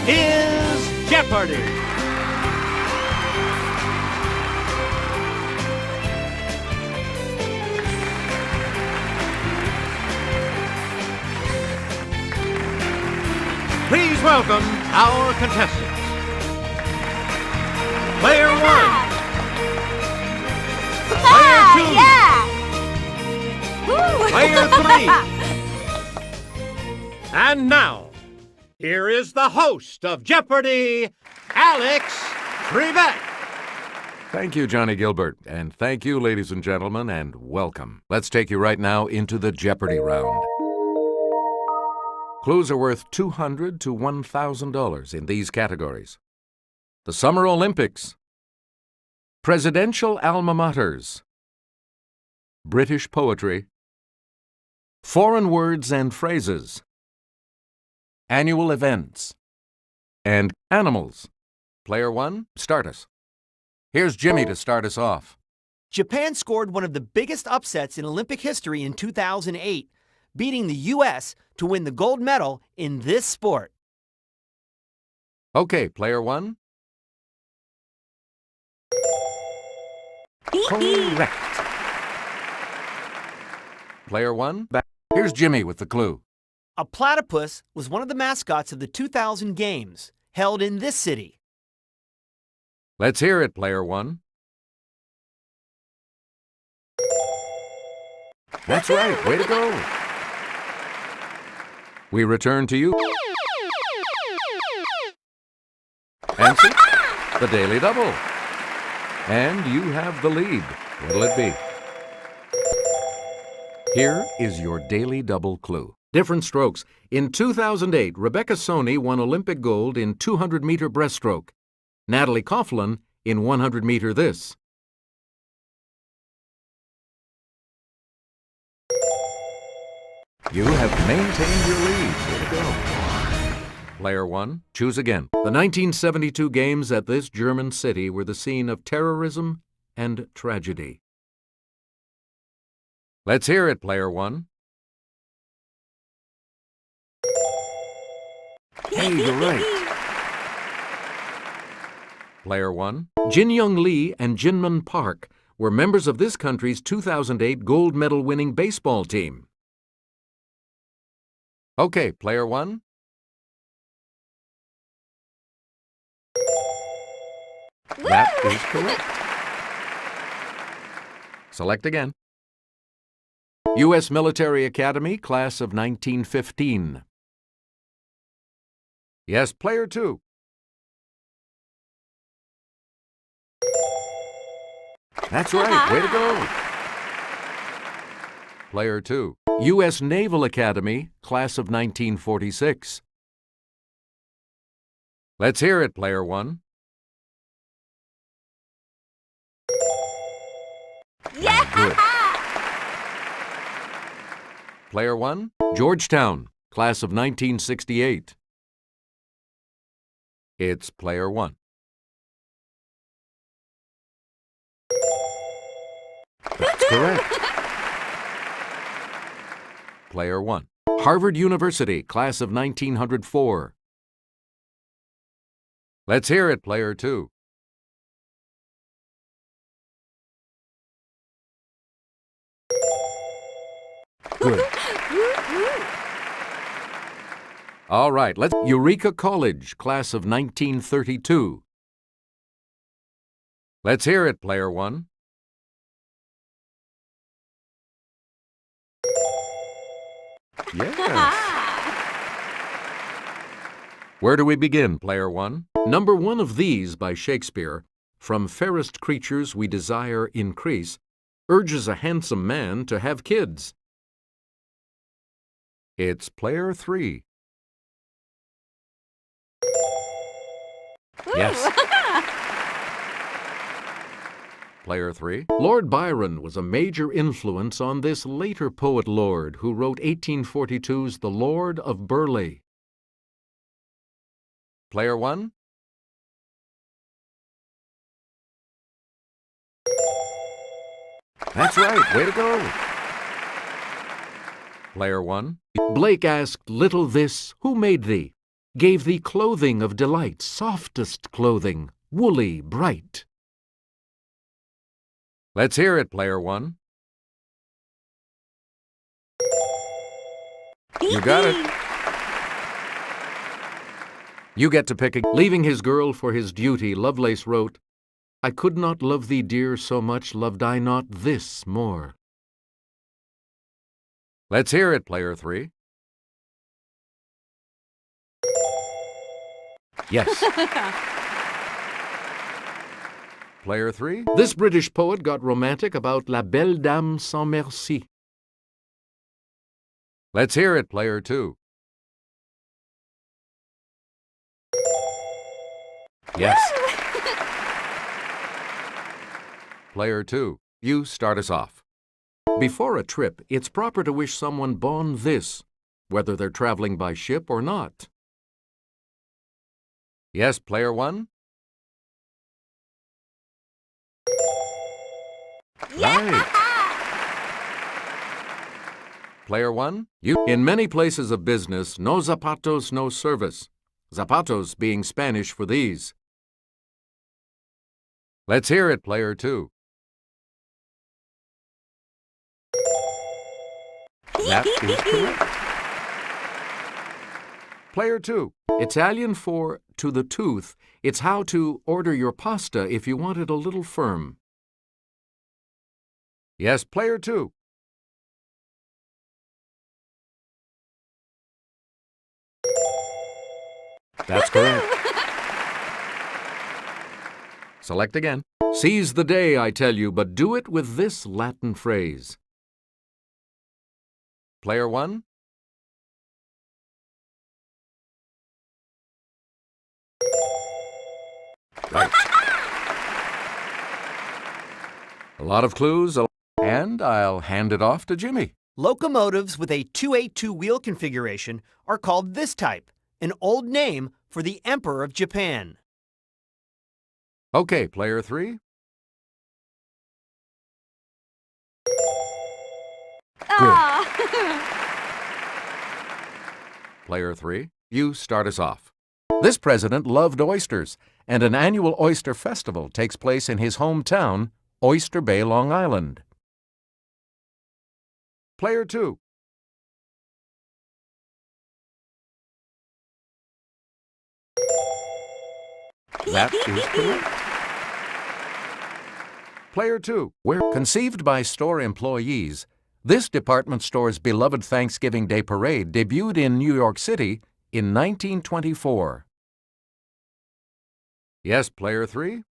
is Jeopardy! Please welcome our contestants. Player one. Player two. Player three. And now, here is the host of Jeopardy, Alex Trebek. Thank you, Johnny Gilbert. And thank you, ladies and gentlemen, and welcome. Let's take you right now into the Jeopardy round. Clues are worth $200 to $1,000 in these categories: the Summer Olympics, presidential alma maters, British poetry, foreign words and phrases, annual events, and animals. Player one, start us. Here's Jimmy to start us off. Japan scored one of the biggest upsets in Olympic history in 2008, beating the U.S. to win the gold medal in this sport. Okay, player one. Correct. Player one, back. Here's Jimmy with the clue. A platypus was one of the mascots of the 2000 Games, held in this city. Let's hear it, player one. That's right, way to go. We return to you. Answer, the Daily Double. And you have the lead. What'll it be? Here is your Daily Double clue. Different strokes. In 2008, Rebecca Soni won Olympic gold in 200-meter breaststroke. Natalie Coughlin in 100-meter this. You have maintained your lead. Way to go. Player one, choose again. The 1972 Games at this German city were the scene of terrorism and tragedy. Let's hear it, player one. Hey, you're right. Player one, Jin Young Lee and Jinmun Park were members of this country's 2008 gold medal winning baseball team. Okay, player one. That is correct. Select again. U.S. Military Academy, class of 1915. Yes, player two. That's right, way to go. Player two, U.S. Naval Academy, class of 1946. Let's hear it, player one. Yeah! Good. Player one, Georgetown, class of 1968. It's player one. That's correct. Player one, Harvard University, class of 1904. Let's hear it, player two. Good. All right, let's Eureka College, class of 1932. Let's hear it, player one. Yes. Where do we begin, player one? Number one of these by Shakespeare, from fairest creatures we desire increase, urges a handsome man to have kids. It's player three. Yes. Player three. Lord Byron was a major influence on this later poet lord who wrote 1842's The Lord of Burleigh. Player one. That's right, way to go. Player one. Blake asked little this, who made thee? gave thee clothing of delight, softest clothing, woolly, bright. Let's hear it, player one. You got it. You get to pick a... Leaving his girl for his duty, Lovelace wrote, I could not love thee, dear, so much loved I not this more. Let's hear it, player three. Yes. Player three. This British poet got romantic about La Belle Dame sans merci. Let's hear it, player two. Yes. Player two, you start us off. Before a trip, it's proper to wish someone bon this, whether they're traveling by ship or not. Yes, player one? Right. Player one, you. In many places of business, no zapatos, no service. Zapatos being Spanish for these. Let's hear it, player two. That is correct. Player two, Italian for to the tooth. It's how to order your pasta if you want it a little firm. Yes, player two. That's correct. Select again. Seize the day, I tell you, but do it with this Latin phrase. Player one? Right. A lot of clues, and I'll hand it off to Jimmy. Locomotives with a 282 wheel configuration are called this type, an old name for the Emperor of Japan. Okay, player three. Good. Player three, you start us off. This president loved oysters, and an annual oyster festival takes place in his hometown, Oyster Bay, Long Island. Player two. That is correct. Player two. Where conceived by store employees, this department store's beloved Thanksgiving Day parade debuted in New York City in 1924. Yes, player three.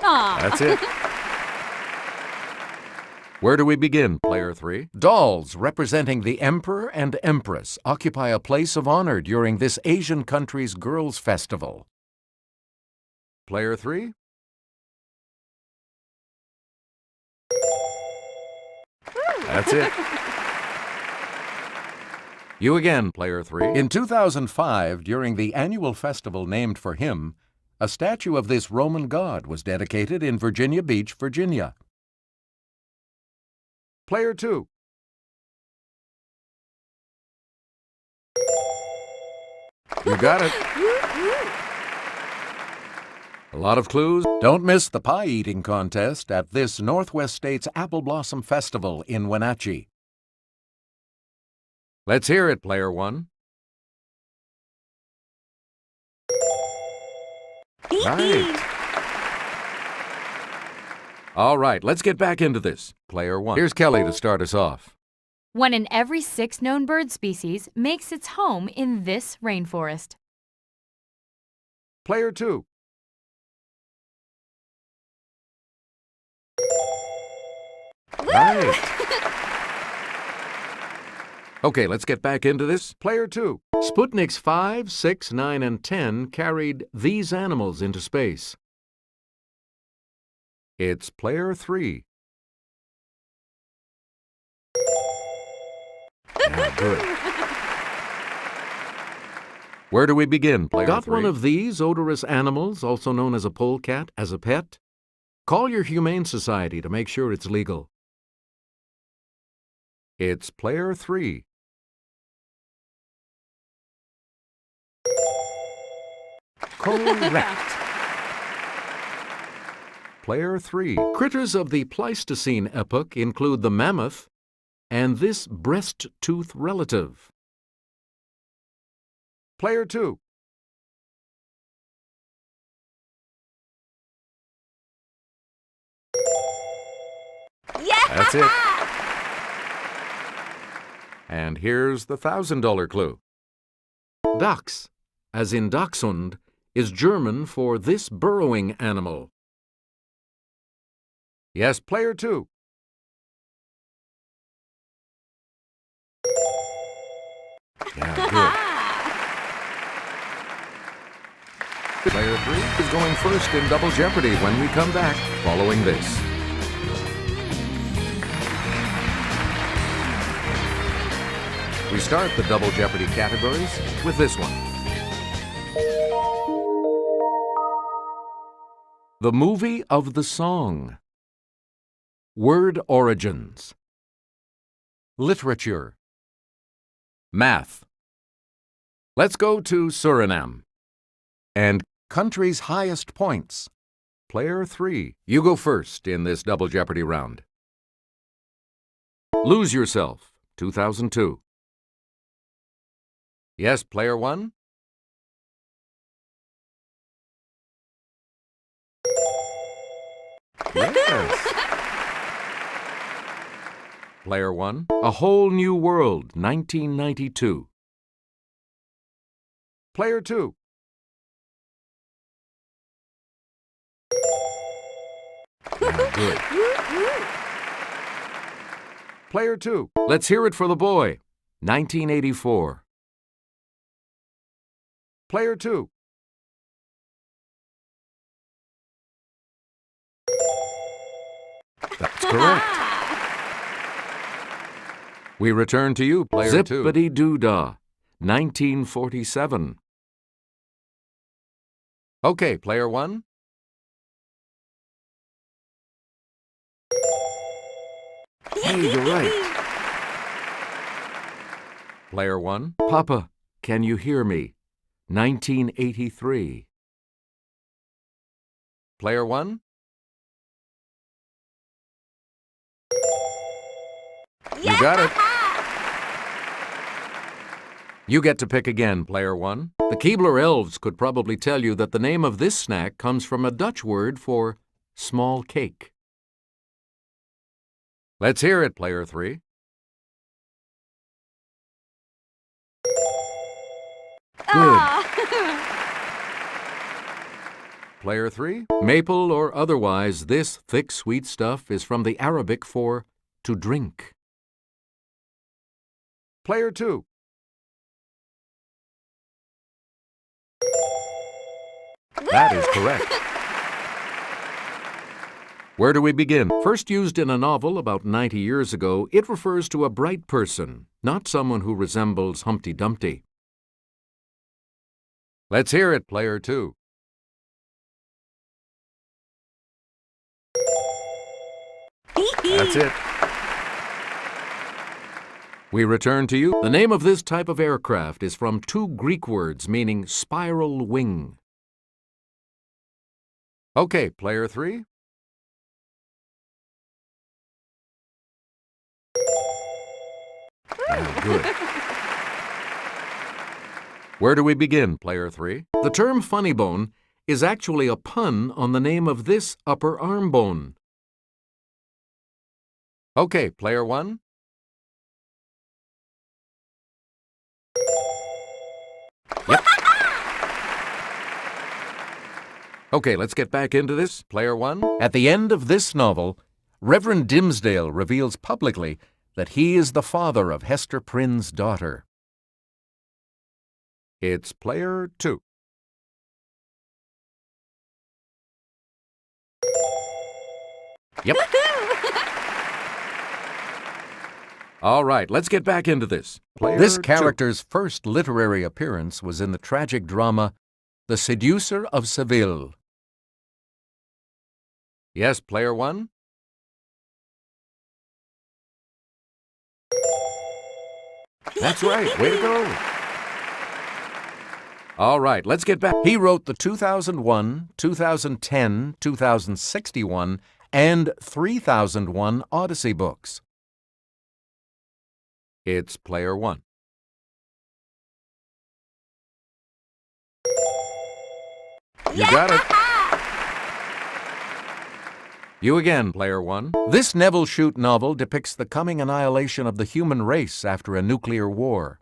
That's it. Where do we begin, player three? Dolls representing the Emperor and Empress occupy a place of honor during this Asian country's Girls' Festival. Player three? That's it. You again, player three. In 2005, during the annual festival named for him, a statue of this Roman god was dedicated in Virginia Beach, Virginia. Player two. You got it. A lot of clues. Don't miss the pie-eating contest at this Northwest States Apple Blossom Festival in Wenatchee. Let's hear it, player one. Right. All right, let's get back into this. Player one. Here's Kelly to start us off. One in every 6 known bird species makes its home in this rainforest. Player two. Right. Okay, let's get back into this. Player two. Sputniks 5, 6, 9, and 10 carried these animals into space. It's player three. Yeah, good. Where do we begin, player three? Got one of these odorous animals, also known as a polecat, as a pet? Call your Humane Society to make sure it's legal. It's player 3. Correct. Player 3. Critters of the Pleistocene epoch include the mammoth and this breast-tooth relative. Player 2. Yeah! That's it. And here's the $1,000 clue. Dachs, as in Dachshund, is German for this burrowing animal. Yes, player 2. Yeah, good. Player 3 is going first in Double Jeopardy when we come back following this. We start the Double Jeopardy categories with this one. The movie of the song. Word origins. Literature. Math. Let's go to Suriname. And country's highest points. Player 3, you go first in this Double Jeopardy round. Lose Yourself, 2002. Yes, player 1? Yes. Player 1, A Whole New World, 1992. Player 2. Good. Player 2, Let's Hear It for the Boy, 1984. Player 2. That's correct. We return to you, player 2. Zippity-doo-dah, 1947. Okay, player 1. Hey, you're right. Player 1. Papa, Can You Hear Me? 1983. Player 1. You got it. You get to pick again, player 1. The Keebler elves could probably tell you that the name of this snack comes from a Dutch word for small cake. Let's hear it, player 3. Good. Player 3. Maple or otherwise, this thick, sweet stuff is from the Arabic for to drink. Player 2. That is correct. Where do we begin? First used in a novel about 90 years ago, it refers to a bright person, not someone who resembles Humpty Dumpty. Let's hear it, player 2. That's it. We return to you. The name of this type of aircraft is from two Greek words meaning spiral wing. Okay, player 3. Good. Where do we begin, player 3? The term funny bone is actually a pun on the name of this upper arm bone. Okay, player 1. Yep. Okay, let's get back into this, player 1. At the end of this novel, Reverend Dimsdale reveals publicly that he is the father of Hester Prynne's daughter. It's player 2. Yep. All right, let's get back into this. This character's first literary appearance was in the tragic drama The Seducer of Seville. Yes, player 1? That's right. Way to go. All right, let's get back. He wrote the 2001, 2010, 2061, and 3001 Odyssey books. It's player one. You got it. You again, player one. This Neville Shute novel depicts the coming annihilation of the human race after a nuclear war.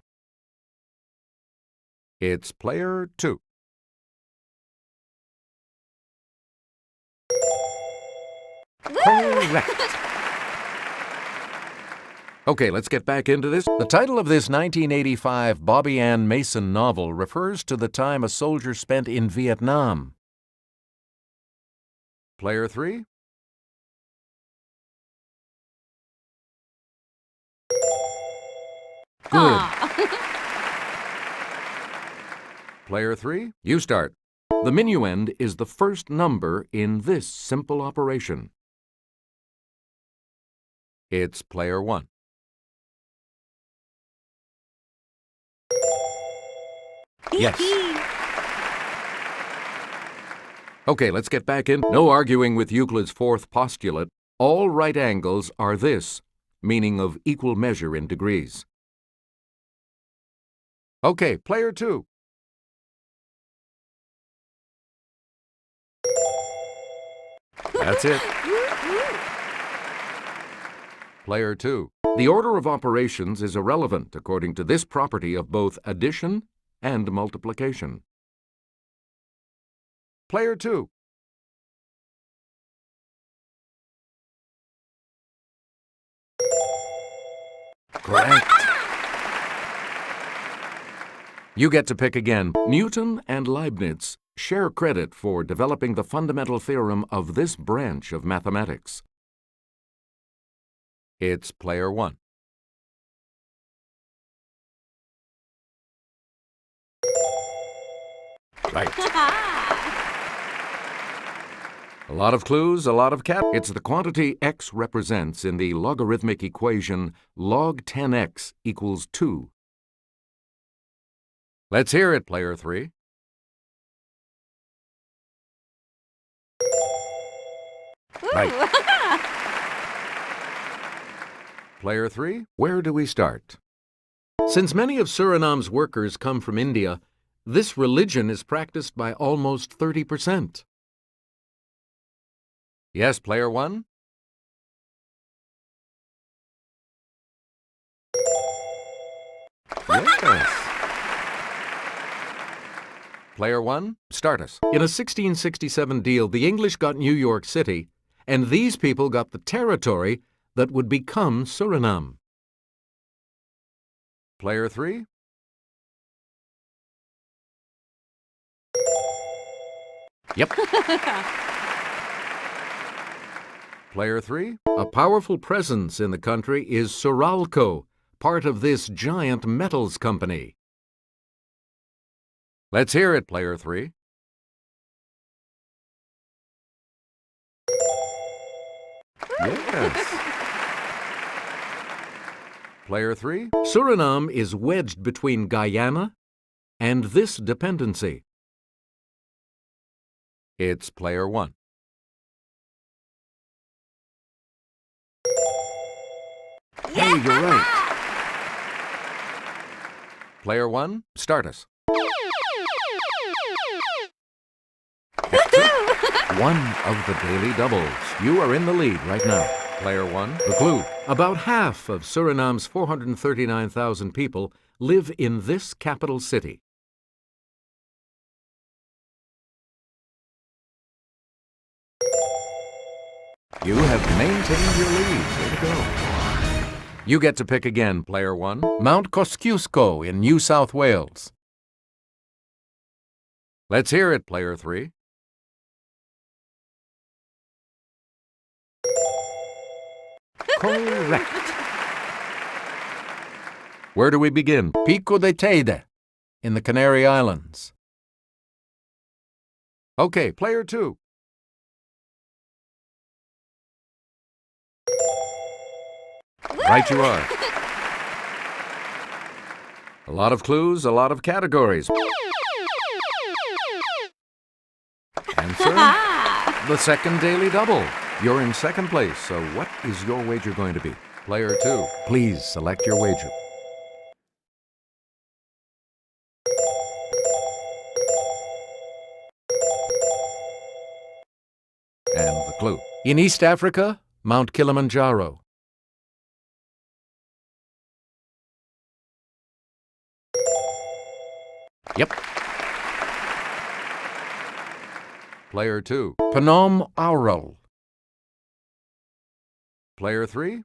It's player two. Correct. Okay, let's get back into this. The title of this 1985 Bobby Ann Mason novel refers to the time a soldier spent in Vietnam. Player three. Good. Player three, you start. The minuend is the first number in this simple operation. It's player one. Yes. Okay, let's get back in. No arguing with Euclid's fourth postulate. All right angles are this, meaning of equal measure in degrees. Okay, player two. That's it. Player two. The order of operations is irrelevant according to this property of both addition and multiplication. Player two. Correct. You get to pick again. Newton and Leibniz share credit for developing the fundamental theorem of this branch of mathematics. It's player one. Right. A lot of clues, a lot of cat. It's the quantity x represents in the logarithmic equation log 10x equals 2. Let's hear it, player three. Right. Player three, where do we start? Since many of Suriname's workers come from India, this religion is practiced by almost 30%. Yes, player one? Yes. Player one, start us. In a 1667 deal, the English got New York City, and these people got the territory that would become Suriname. Player three? Yep. Player three? A powerful presence in the country is Suralco, part of this giant metals company. Let's hear it, player three. Yes. Player three? Suriname is wedged between Guyana and this dependency. It's player one. Hey, you're right. Player one, start us. One of the daily doubles. You are in the lead right now. Player one, the clue. About half of Suriname's 439,000 people live in this capital city. You have maintained your lead. Way to go. You get to pick again, player one. Mount Kosciuszko in New South Wales. Let's hear it, player three. Correct. Where do we begin? Pico de Teide in the Canary Islands. Okay, player two. Right you are. A lot of clues, a lot of categories. Answer? The second daily double. You're in second place, so what is your wager going to be? Player 2, please select your wager. And the clue. In East Africa, Mount Kilimanjaro. Yep. Player 2, Phnom Aural. Player 3,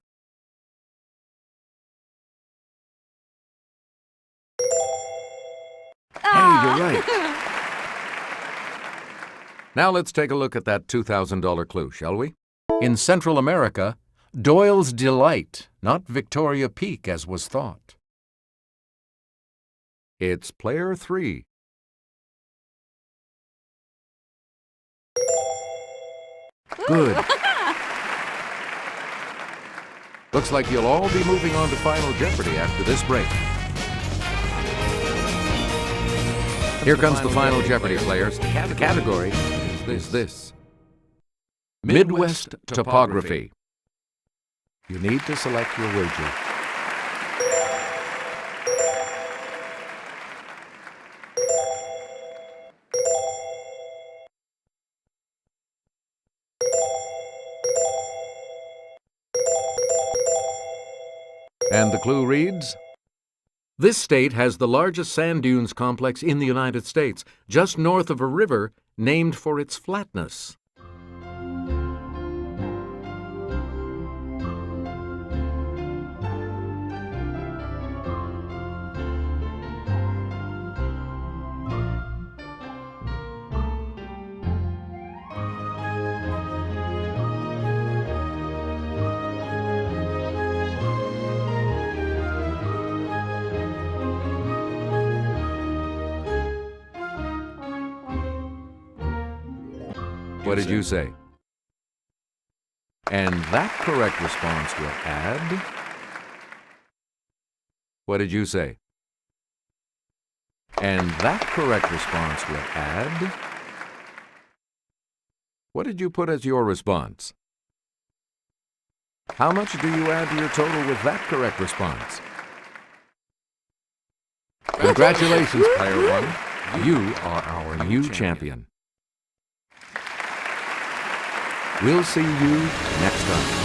hey, you're right. Now let's take a look at that $2,000 clue, shall we? In Central America, Doyle's Delight, not Victoria Peak as was thought. It's player 3. Good. Looks like you'll all be moving on to Final Jeopardy after this break. Here comes the Final Jeopardy, players. The category is this. Midwest topography. You need to select your wager. And the clue reads, this state has the largest sand dunes complex in the United States, just north of a river named for its flatness. What did you say? And that correct response will add... What did you say? And that correct response will add... What did you put as your response? How much do you add to your total with that correct response? Congratulations, player 1. You are our new champion. We'll see you next time.